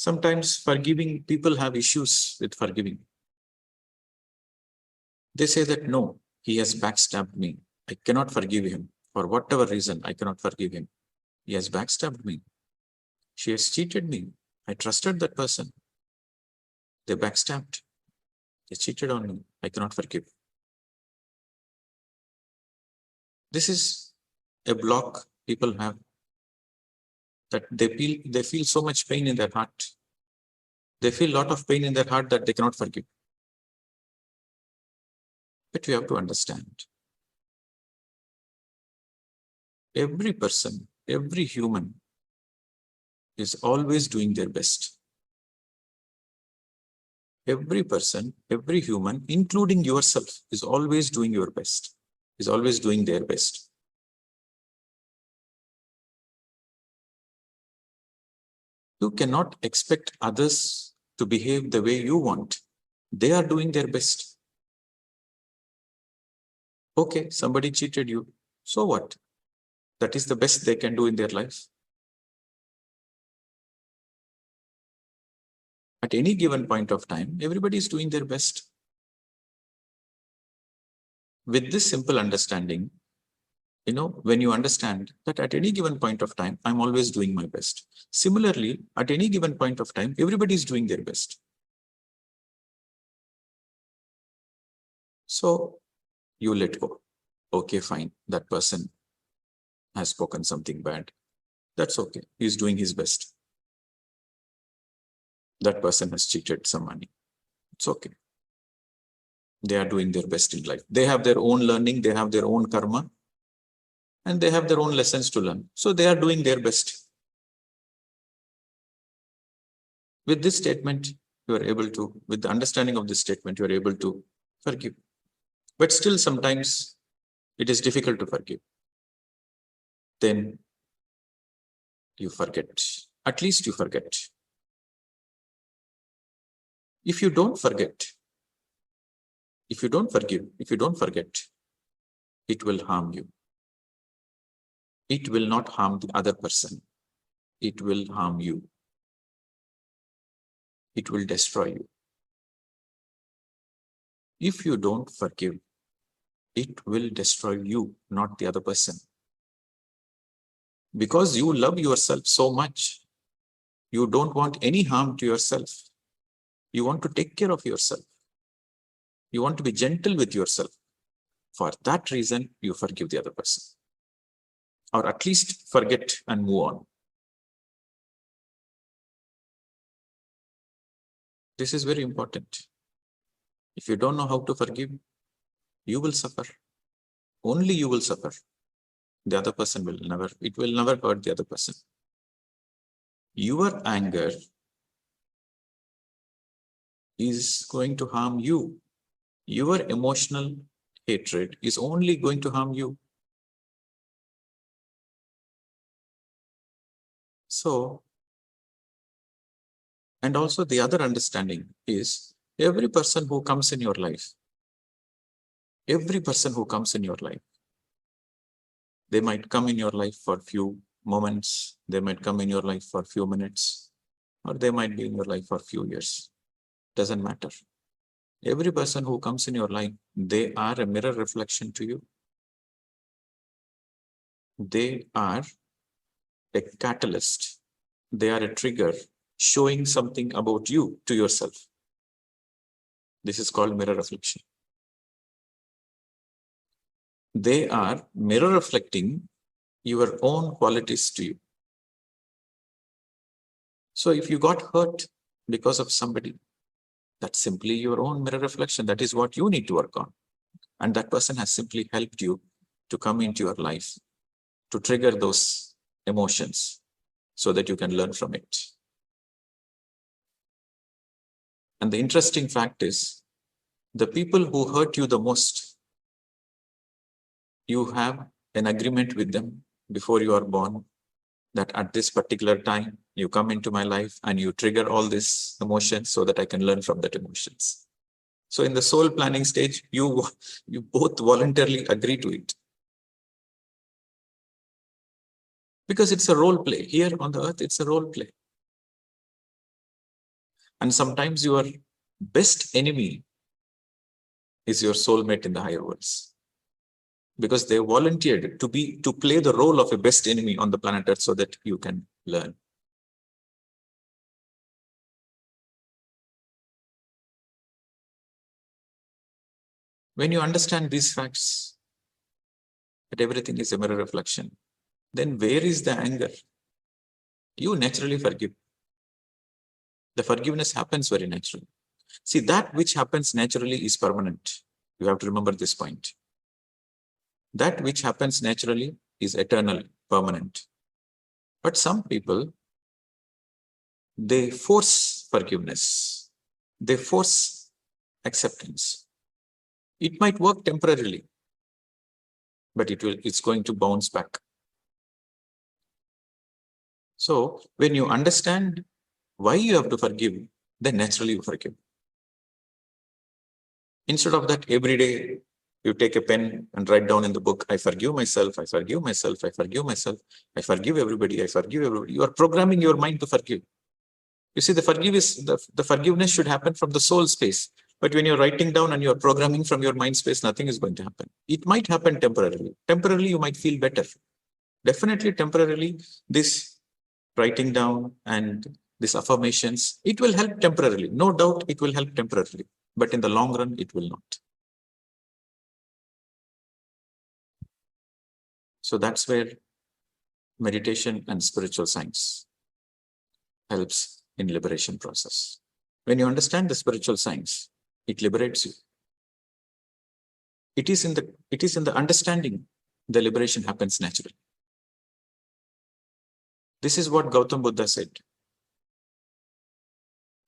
Sometimes forgiving people have issues with forgiving. They say that, no, he has backstabbed me. I cannot forgive him. For whatever reason, I cannot forgive him. He has backstabbed me. She has cheated me. I trusted that person. They backstabbed. They cheated on me. I cannot forgive. This is a block people have, that they feel so much pain in their heart. They feel a lot of pain in their heart that they cannot forgive. But we have to understand, every person, every human is always doing their best. Every person, every human, including yourself, is always doing your best, is always doing their best. You cannot expect others to behave the way you want. They are doing their best. Okay, somebody cheated you. So what? That is the best they can do in their life. At any given point of time, everybody is doing their best. With this simple understanding, when you understand that at any given point of time, I'm always doing my best. Similarly, at any given point of time, everybody is doing their best. So you let go. Okay, fine. That person has spoken something bad. That's okay. He's doing his best. That person has cheated some money. It's okay. They are doing their best in life. They have their own learning. They have their own karma. And they have their own lessons to learn. So they are doing their best. With this statement, you are able to, with the understanding of this statement, you are able to forgive. But still, sometimes it is difficult to forgive. Then you forget. At least you forget. If you don't forget, if you don't forgive, if you don't forget, it will harm you. It will not harm the other person. It will harm you. It will destroy you. If you don't forgive, it will destroy you, not the other person. Because you love yourself so much, you don't want any harm to yourself. You want to take care of yourself. You want to be gentle with yourself. For that reason, you forgive the other person. Or at least forget and move on. This is very important. If you don't know how to forgive, you will suffer. Only you will suffer. The other person will never, it will never hurt the other person. Your anger is going to harm you. Your emotional hatred is only going to harm you. So, and also the other understanding is, every person who comes in your life, every person who comes in your life, they might come in your life for a few moments, they might come in your life for a few minutes, or they might be in your life for a few years. Doesn't matter. Every person who comes in your life, they are a mirror reflection to you. They are a catalyst. They are a trigger showing something about you to yourself. This is called mirror reflection. They are mirror reflecting your own qualities to you. So if you got hurt because of somebody, that's simply your own mirror reflection. That is what you need to work on. And that person has simply helped you to come into your life, to trigger those emotions so that you can learn from it. And the interesting fact is, the people who hurt you the most, you have an agreement with them before you are born, that at this particular time, you come into my life and you trigger all these emotions so that I can learn from that emotions. So in the soul planning stage, you both voluntarily agree to it. Because it's a role play. Here on the earth, it's a role play. And sometimes your best enemy is your soulmate in the higher worlds, because they volunteered to play the role of a best enemy on the planet Earth so that you can learn. When you understand these facts, that everything is a mirror reflection, then where is the anger? You naturally forgive. The forgiveness happens very naturally. See, that which happens naturally is permanent. You have to remember this point. That which happens naturally is eternal, permanent. But some people, they force forgiveness. They force acceptance. It might work temporarily, but it's going to bounce back. So when you understand why you have to forgive, then naturally you forgive. Instead of that, every day you take a pen and write down in the book, I forgive myself, I forgive myself, I forgive myself, I forgive everybody, I forgive everybody. You are programming your mind to forgive. You see, the forgiveness should happen from the soul space. But when you're writing down and you're programming from your mind space, nothing is going to happen. It might happen temporarily. Temporarily, you might feel better. Definitely temporarily, this writing down and these affirmations, it will help temporarily. No doubt it will help temporarily. But in the long run, it will not. So that's where meditation and spiritual science helps in liberation process. When you understand the spiritual science, it liberates you. It is in the understanding the liberation happens naturally. This is what Gautam Buddha said.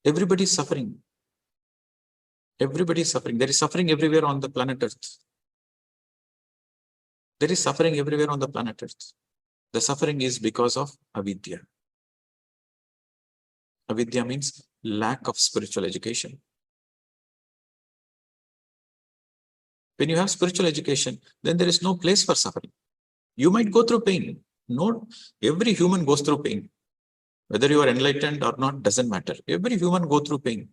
Everybody is suffering. Everybody is suffering. There is suffering everywhere on the planet Earth. There is suffering everywhere on the planet Earth. The suffering is because of avidya. Avidya means lack of spiritual education. When you have spiritual education, then there is no place for suffering. You might go through pain. No, every human goes through pain. Whether you are enlightened or not, doesn't matter. Every human goes through pain.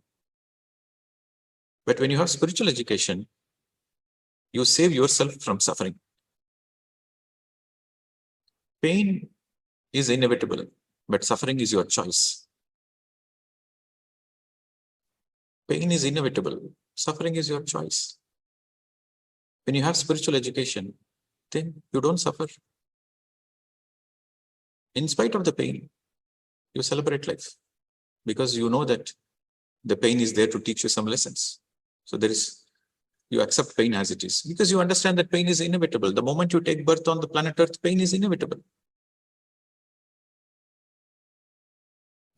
But when you have spiritual education, you save yourself from suffering. Pain is inevitable, but suffering is your choice. Pain is inevitable. Suffering is your choice. When you have spiritual education, then you don't suffer. In spite of the pain, you celebrate life because you know that the pain is there to teach you some lessons. So you accept pain as it is because you understand that pain is inevitable. The moment you take birth on the planet Earth, pain is inevitable.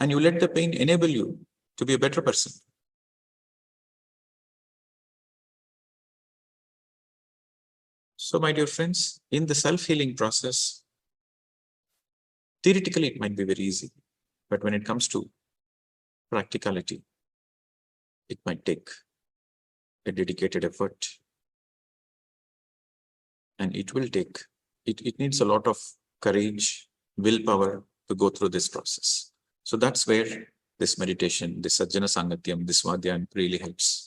And you let the pain enable you to be a better person. So, my dear friends, in the self-healing process, theoretically, it might be very easy, but when it comes to practicality, it might take a dedicated effort, and it needs a lot of courage, willpower to go through this process. So that's where this meditation, this Sajjana Sangatyam, this Svadhyayam really helps.